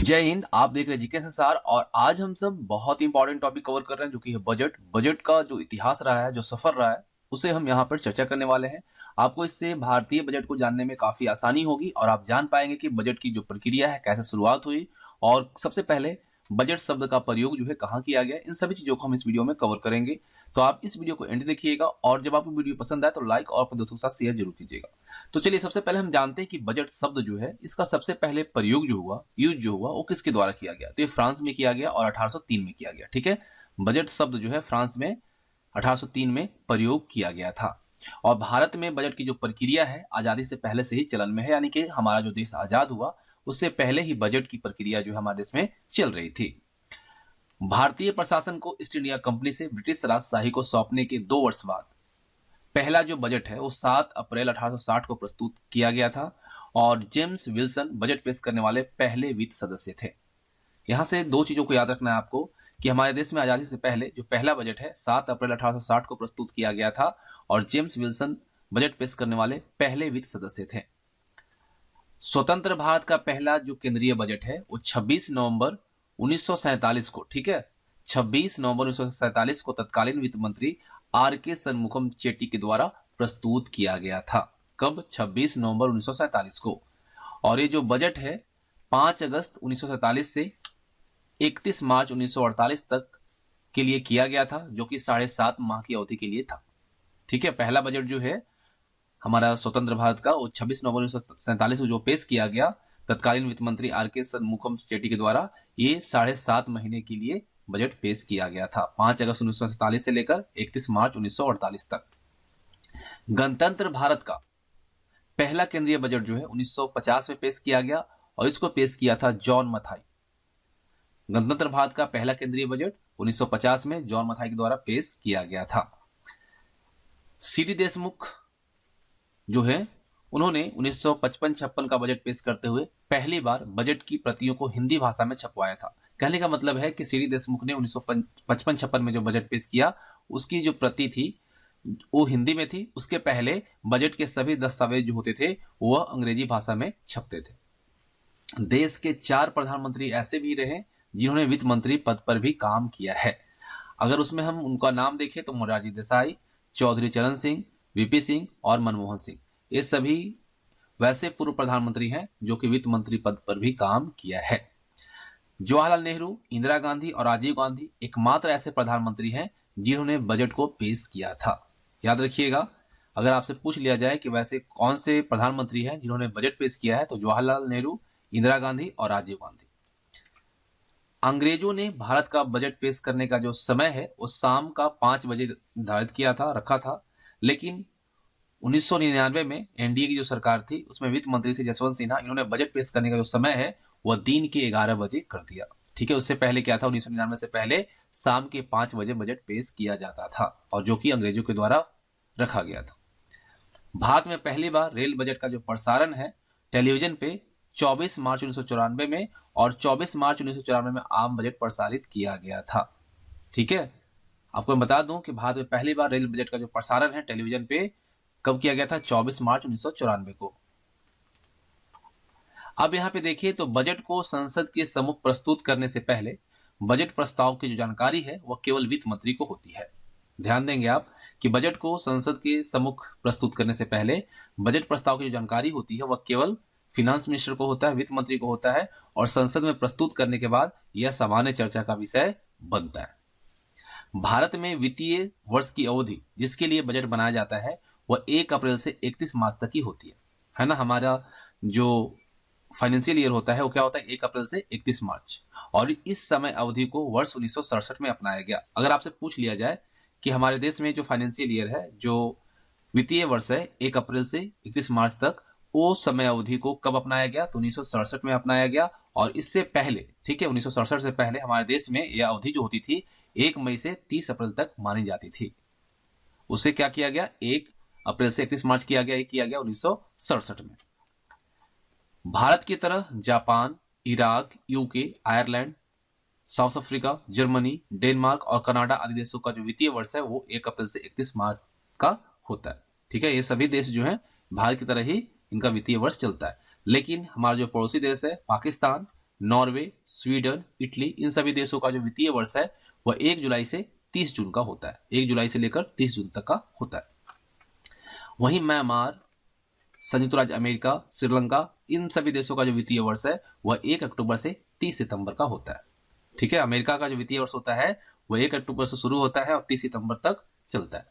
जय हिंद। आप देख रहे हैं जीके संसार और आज हम सब बहुत ही इंपॉर्टेंट टॉपिक कवर कर रहे हैं जो कि है बजट। बजट का जो इतिहास रहा है, जो सफर रहा है, उसे हम यहाँ पर चर्चा करने वाले हैं। आपको इससे भारतीय बजट को जानने में काफी आसानी होगी और आप जान पाएंगे कि बजट की जो प्रक्रिया है, कैसे शुरुआत हुई और सबसे पहले बजट शब्द का प्रयोग जो है कहाँ किया गया। इन सभी चीजों को हम इस वीडियो में कवर करेंगे, तो आप इस वीडियो को एंड देखिएगा और जब आपको वीडियो पसंद आए तो लाइक और अपने दोस्तों के साथ शेयर जरूर कीजिएगा। तो चलिए सबसे पहले हम जानते हैं कि बजट शब्द जो है इसका सबसे पहले प्रयोग यूज जो हुआ वो किसके द्वारा किया गया। तो ये फ्रांस में किया गया और 1803 में किया गया। ठीक है, बजट शब्द जो है फ्रांस में 1803 में प्रयोग किया गया था। और भारत में बजट की जो प्रक्रिया है आजादी से पहले से ही चलन में है, यानी कि हमारा जो देश आजाद हुआ उससे पहले ही बजट की प्रक्रिया जो है हमारे देश में चल रही थी। भारतीय प्रशासन को ईस्ट इंडिया कंपनी से ब्रिटिश राजशाही को सौंपने के 2 वर्ष बाद पहला जो बजट है वो 7 अप्रैल 1860 को प्रस्तुत किया गया था और जेम्स विल्सन बजट पेश करने वाले पहले वित्त सदस्य थे। यहां से 2 चीजों को याद रखना है आपको कि हमारे देश में आजादी से पहले जो पहला बजट है 7 अप्रैल 1860 को प्रस्तुत किया गया था और जेम्स विल्सन बजट पेश करने वाले पहले वित्त सदस्य थे। स्वतंत्र भारत का पहला जो केंद्रीय बजट है वो 26 नवंबर 1947 को, ठीक है, 26 नवंबर 1947 को तत्कालीन वित्त मंत्री आर.के. शनमुगम चेट्टी के द्वारा प्रस्तुत किया गया था। कब? 26 नवंबर 1947 को। और ये जो बजट है 5 अगस्त 1947 से 31 मार्च 1948 तक के लिए किया गया था, जो कि 7.5 माह की अवधि के लिए था। ठीक है, पहला बजट जो है हमारा स्वतंत्र भारत का वो 26 नवंबर 1947 को जो पेश किया गया तत्कालीन वित्त मंत्री आर.के. शनमुगम चेट्टी के द्वारा, ये 7.5 महीने के लिए बजट पेश किया गया था, 5 अगस्त 1947 से लेकर 31 मार्च 1948 तक। गणतंत्र भारत का पहला केंद्रीय बजट जो है 1950 में पेश किया गया और इसको पेश किया था जॉन मथाई। गणतंत्र भारत का पहला केंद्रीय बजट 1950 में जॉन मथाई के द्वारा पेश किया गया था। सी.डी. देशमुख जो है उन्होंने 1955-56 का बजट पेश करते हुए पहली बार बजट की प्रतियों को हिंदी भाषा में छपवाया था। कहने का मतलब है कि सी.डी. देशमुख ने 1955-56 में जो बजट पेश किया उसकी जो प्रति थी वो हिंदी में थी। उसके पहले बजट के सभी दस्तावेज जो होते थे वह अंग्रेजी भाषा में छपते थे। देश के 4 प्रधानमंत्री ऐसे भी रहे जिन्होंने वित्त मंत्री पद पर भी काम किया है। अगर उसमें हम उनका नाम देखें तो मोरारजी देसाई, चौधरी चरण सिंह, वीपी सिंह और मनमोहन सिंह, ये सभी वैसे पूर्व प्रधानमंत्री हैं जो कि वित्त मंत्री पद पर भी काम किया है। जवाहरलाल नेहरू, इंदिरा गांधी और राजीव गांधी एकमात्र ऐसे प्रधानमंत्री हैं जिन्होंने बजट को पेश किया था। याद रखिएगा, अगर आपसे पूछ लिया जाए कि वैसे कौन से प्रधानमंत्री हैं जिन्होंने बजट पेश किया है तो जवाहरलाल नेहरू, इंदिरा गांधी और राजीव गांधी। अंग्रेजों ने भारत का बजट पेश करने का जो समय है वो शाम का 5 बजे निर्धारित किया था, रखा था, लेकिन 1999 में एनडीए की जो सरकार थी उसमें वित्त मंत्री थे जसवंत सिन्हा, इन्होंने बजट पेश करने का जो समय है वह दिन के 11 बजे कर दिया। ठीक है, उससे पहले क्या था, 1999 से पहले शाम के 5 बजे बजट पेश किया जाता था और जो कि अंग्रेजों के द्वारा रखा गया था। भारत में पहली बार रेल बजट का जो प्रसारण है टेलीविजन पे 24 मार्च 1994 में और 24 मार्च 1994 में आम बजट प्रसारित किया गया था। ठीक है, आपको मैं बता दूं कि भारत में पहली बार रेल बजट का जो प्रसारण है टेलीविजन पे कब किया गया था, 24 मार्च 1994 को। अब यहाँ पे देखिए तो बजट को संसद के सम्मुख प्रस्तुत करने से पहले बजट प्रस्ताव की जो जानकारी है वह केवल वित्त मंत्री को होती है। ध्यान देंगे आप कि बजट को संसद के सम्मुख प्रस्तुत करने से पहले बजट प्रस्ताव की जो जानकारी होती है वह केवल फिनांस मिनिस्टर को होता है, वित्त मंत्री को होता है और संसद में प्रस्तुत करने के बाद यह सामान्य चर्चा का विषय बनता है। भारत में वित्तीय वर्ष की अवधि जिसके लिए बजट बनाया जाता है वह 1 अप्रैल से 31 मार्च तक ही होती है ना। हमारा जो फाइनेंशियल ईयर होता है वो क्या होता है, 1 अप्रैल से 31 मार्च, और इस समय अवधि को वर्ष 1967 में अपनाया गया। अगर आपसे पूछ लिया जाए कि हमारे देश में जो फाइनेंशियल ईयर है, जो वित्तीय वर्ष है 1 अप्रैल से 31 मार्च तक, वो समय अवधि को कब अपनाया गया, तो 1967 में अपनाया गया। और इससे पहले, ठीक है, 1967 से पहले हमारे देश में यह अवधि जो होती थी 1 मई से 30 अप्रैल तक मानी जाती थी। उसे क्या किया गया, 1 अप्रैल से 31 मार्च किया गया 1967 में। भारत की तरह Japan, Iraq, UK, Ireland, south Africa, Germany, Denmark और कनाडा आदि देशों का जो वित्तीय वर्ष है वो 1 अप्रैल से 31 मार्च का होता है। ठीक है, ये सभी देश जो हैं भारत की तरह ही इनका वित्तीय वर्ष चलता है। लेकिन हमारा जो पड़ोसी देश है पाकिस्तान, नॉर्वे, स्वीडन, इटली, इन सभी देशों का जो वित्तीय वर्ष है वह 1 जुलाई से 30 जून का होता है। 1 जुलाई से लेकर 30 जून तक का होता है। वहीं म्यांमार, संयुक्त राज्य अमेरिका, श्रीलंका, इन सभी देशों का जो वित्तीय वर्ष है वह 1 अक्टूबर से 30 सितंबर का होता है। ठीक है, अमेरिका का जो वित्तीय वर्ष होता है वह 1 अक्टूबर से शुरू होता है और 30 सितंबर तक चलता है।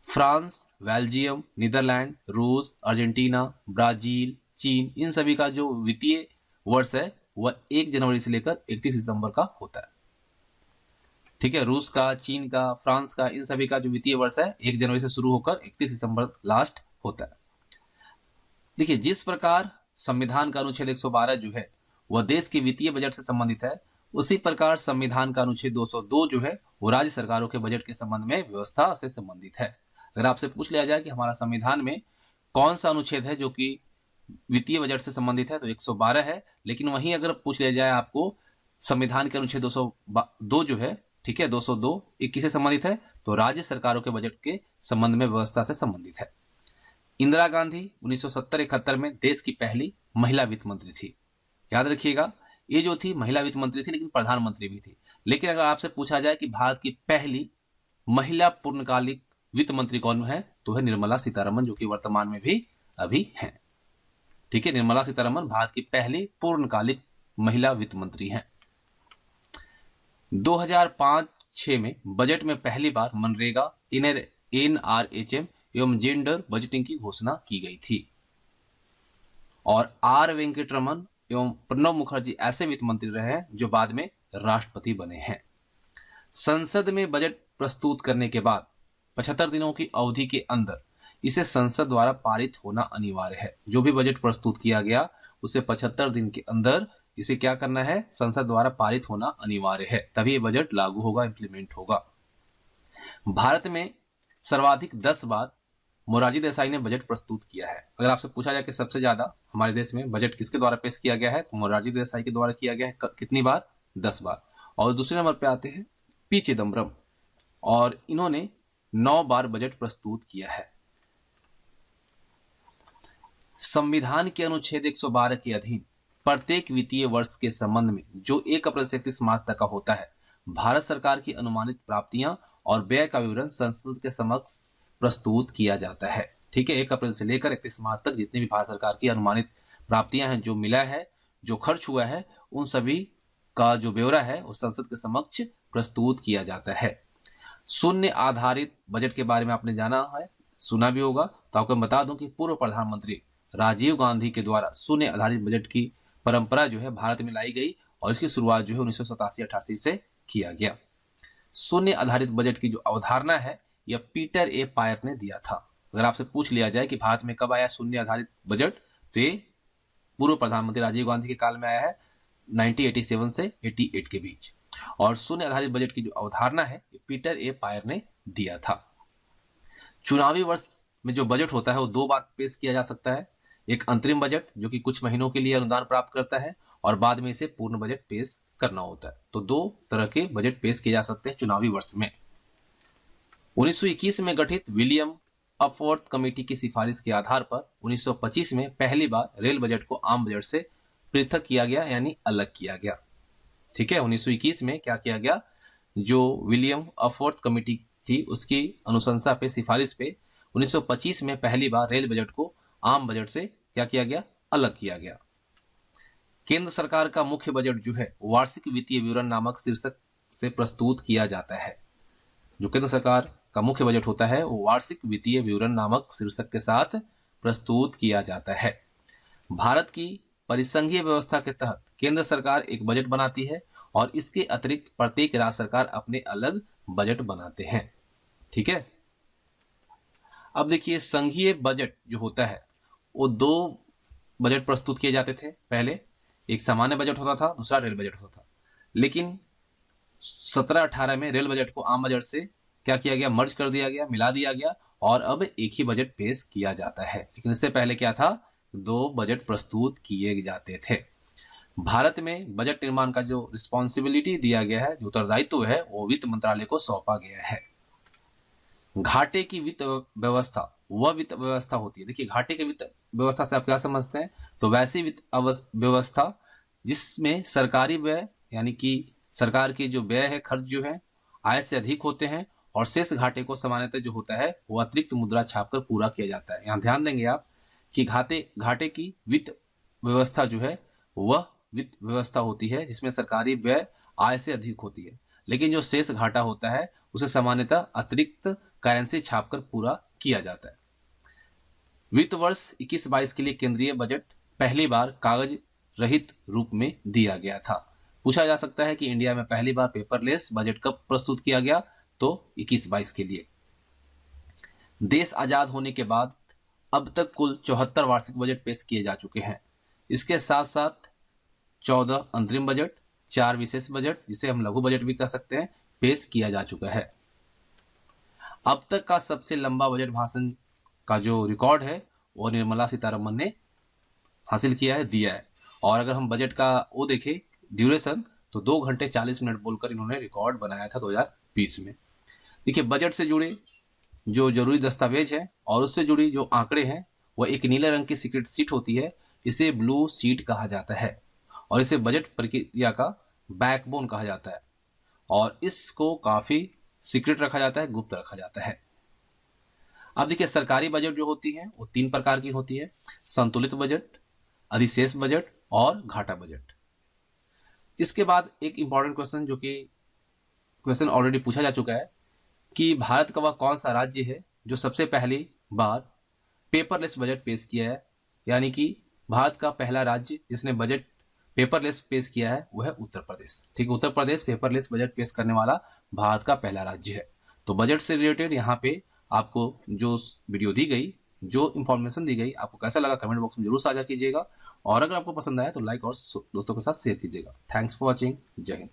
फ्रांस, बेल्जियम, नीदरलैंड, रूस, अर्जेंटीना, ब्राजील, चीन, इन सभी का जो वित्तीय वर्ष है वह 1 जनवरी से लेकर 31 दिसंबर का होता है। ठीक है, रूस का, चीन का, फ्रांस का, इन सभी का जो वित्तीय वर्ष है 1 जनवरी से शुरू होकर 31 दिसंबर लास्ट होता है। देखिए, जिस प्रकार संविधान का अनुच्छेद 112 जो है वह देश के वित्तीय बजट से संबंधित है, उसी प्रकार संविधान का अनुच्छेद 202 जो है वो राज्य सरकारों के बजट के संबंध में व्यवस्था से संबंधित है। अगर आपसे पूछ लिया जाए कि हमारा संविधान में कौन सा अनुच्छेद है जो कि वित्तीय बजट से संबंधित है, तो 112 है। लेकिन वहीं अगर पूछ लिया जाए आपको संविधान के अनुच्छेद 202 जो है, ठीक है, 202 ये किससे संबंधित है, तो राज्य सरकारों के बजट के संबंध में व्यवस्था से संबंधित है। इंदिरा गांधी 1970-71 में देश की पहली महिला वित्त मंत्री थी। याद रखिएगा, ये जो थी महिला वित्त मंत्री थी लेकिन प्रधानमंत्री भी थी। लेकिन अगर आपसे पूछा जाए कि भारत की पहली महिला पूर्णकालिक वित्त मंत्री कौन है, तो है निर्मला सीतारमन, जो कि वर्तमान में भी अभी हैं। ठीक है, निर्मला सीतारमन भारत की पहली पूर्णकालिक महिला वित्त मंत्री हैं। 2005-6 में बजट में पहली बार मनरेगा, NRHM एवं जेंडर बजटिंग की घोषणा की गई थी। और R वेंकटरमन एवं प्रणब मुखर्जी ऐसे वित्त मंत्री रहे हैं जो बाद में राष्ट्रपति बने हैं। संसद में बजट प्रस्तुत करने के बाद 75 दिनों की अवधि के अंदर इसे संसद द्वारा पारित होना अनिवार्य है। जो भी बजट प्रस्तुत किया गया उसे 75 दिन के अंदर इसे क्या करना है, संसद द्वारा पारित होना अनिवार्य है, तभी ये बजट लागू होगा, इंप्लीमेंट होगा। भारत में सर्वाधिक 10 बार मोरारजी देसाई ने बजट प्रस्तुत किया है। अगर आपसे पूछा जाए कि सबसे ज्यादा हमारे देश में बजट किसके द्वारा पेश किया गया है, तो मोरारजी देसाई के द्वारा किया गया है। कितनी बार? 10 बार। और दूसरे नंबर पे आते हैं पी चिदम्बरम, और इन्होंने 9 बार बजट प्रस्तुत किया है। संविधान के अनुच्छेद 112 के अधीन प्रत्येक वित्तीय वर्ष के संबंध में जो 1 अप्रैल से 31 मार्च तक का होता है, भारत सरकार की अनुमानित प्राप्तियां और व्यय का विवरण संसद के समक्ष प्रस्तुत किया जाता है। ठीक है, 1 अप्रैल से लेकर 31 मार्च तक जितनी भी भारत सरकार की अनुमानित प्राप्तियां हैं, जो मिला है, जो खर्च हुआ है, उन सभी का जो ब्यौरा है वो संसद के समक्ष प्रस्तुत किया जाता है। शून्य आधारित बजट के बारे में आपने जाना है, सुना भी होगा, तो आपको बता दूं कि पूर्व प्रधानमंत्री राजीव गांधी के द्वारा शून्य आधारित बजट की परंपरा जो है भारत में लाई गई और इसकी शुरुआत जो है 1987-88 से किया गया। शून्य आधारित बजट की जो अवधारणा है यह पीटर ए पायर ने दिया था। अगर आपसे पूछ लिया जाए कि भारत में कब आया शून्य आधारित बजट, तो ये पूर्व प्रधानमंत्री राजीव गांधी के काल में आया है, 1987 से 88 के बीच। और शून्य आधारित बजट की जो अवधारणा है ये पीटर ए पायर ने दिया था। चुनावी वर्ष में जो बजट होता है वो 2 बार पेश किया जा सकता है। एक अंतरिम बजट जो कि कुछ महीनों के लिए अनुदान प्राप्त करता है, और बाद में इसे पूर्ण बजट पेश करना होता है। तो 2 तरह के बजट पेश किए जा सकते हैं चुनावी वर्ष में। 1921 में गठित विलियम अपवर्थ कमेटी की सिफारिश के आधार पर 1925 में पहली बार रेल बजट को आम बजट से पृथक किया गया, यानी अलग किया गया। ठीक है, 1921 में क्या किया गया, जो विलियम अपवर्थ कमेटी थी उसकी अनुशंसा पे, सिफारिश पे 1925 में पहली बार रेल बजट को आम बजट से क्या किया गया, अलग किया गया। केंद्र सरकार का मुख्य बजट जो है वार्षिक वित्तीय विवरण नामक शीर्षक से प्रस्तुत किया जाता है। जो केंद्र सरकार का मुख्य बजट होता है वो वार्षिक वित्तीय विवरण नामक शीर्षक के साथ प्रस्तुत किया जाता है। भारत की परिसंघीय व्यवस्था के तहत केंद्र सरकार एक बजट बनाती है और इसके अतिरिक्त प्रत्येक राज्य सरकार अपने अलग बजट बनाते हैं। ठीक है, अब देखिए संघीय बजट जो होता है वो 2 बजट प्रस्तुत किए जाते थे। पहले एक सामान्य बजट होता था, दूसरा रेल बजट होता था। लेकिन 17-18 में रेल बजट को आम बजट से क्या किया गया, मर्ज कर दिया गया, मिला दिया गया, और अब एक ही बजट पेश किया जाता है। लेकिन इससे पहले क्या था, 2 बजट प्रस्तुत किए जाते थे। भारत में बजट निर्माण का जो रिस्पॉन्सिबिलिटी दिया गया है, जो उत्तरदायित्व है, वो वित्त मंत्रालय को सौंपा गया है। घाटे की वित्त व्यवस्था वह वित्त व्यवस्था होती है, देखिए घाटे की वित्त व्यवस्था से आप क्या समझते हैं, तो वैसी वित्त व्यवस्था जिसमें सरकारी व्यय यानी कि सरकार के जो व्यय है, खर्च जो है आय से अधिक होते हैं, और शेष घाटे को सामान्यतः जो होता है वो अतिरिक्त मुद्रा छापकर पूरा किया जाता है। यहाँ ध्यान देंगे आप कि घाटे की वित्त व्यवस्था जो है वह वित्त व्यवस्था होती है जिसमें सरकारी व्यय आय से अधिक होती है, लेकिन जो शेष घाटा होता है उसे सामान्यतः अतिरिक्त करेंसी छापकर पूरा किया जाता है। वित्त वर्ष 21-22 के लिए केंद्रीय बजट पहली बार कागज रहित रूप में दिया गया था। पूछा जा सकता है कि इंडिया में पहली बार पेपरलेस बजट कब प्रस्तुत किया गया, तो 21-22 के लिए। देश आजाद होने के बाद अब तक कुल 74 वार्षिक बजट पेश किए जा चुके हैं। इसके साथ साथ 14 अंतरिम बजट, 4 विशेष बजट जिसे हम लघु बजट भी कह सकते हैं, पेश किया जा चुका है। अब तक का सबसे लंबा बजट भाषण का जो रिकॉर्ड है वो निर्मला सीतारमन ने हासिल किया है, दिया है। और अगर हम बजट का वो देखें ड्यूरेशन, तो 2 घंटे 40 मिनट बोलकर इन्होंने रिकॉर्ड बनाया था 2020 में। देखिए, बजट से जुड़े जो जरूरी दस्तावेज है और उससे जुड़ी जो आंकड़े हैं वह एक नीले रंग की सीक्रेट सीट होती है, इसे ब्लू सीट कहा जाता है, और इसे बजट प्रक्रिया का बैकबोन कहा जाता है, और इसको काफी सीक्रेट रखा जाता है, गुप्त रखा जाता है। अब देखिए, सरकारी बजट जो होती है वो 3 प्रकार की होती है: संतुलित बजट, अधिशेष बजट और घाटा बजट। इसके बाद एक इंपॉर्टेंट क्वेश्चन जो कि क्वेश्चन ऑलरेडी पूछा जा चुका है कि भारत का वह कौन सा राज्य है जो सबसे पहली बार पेपरलेस बजट पेश किया है, यानी कि भारत का पहला राज्य जिसने बजट पेपरलेस पेश किया है वह है उत्तर प्रदेश। ठीक है, उत्तर प्रदेश पेपरलेस बजट पेश करने वाला भारत का पहला राज्य है। तो बजट से रिलेटेड यहाँ पे आपको जो वीडियो दी गई, जो इंफॉर्मेशन दी गई, आपको कैसा लगा कमेंट बॉक्स में जरूर साझा कीजिएगा, और अगर आपको पसंद आया तो लाइक और दोस्तों के साथ शेयर कीजिएगा। Thanks for watching. जय हिंद।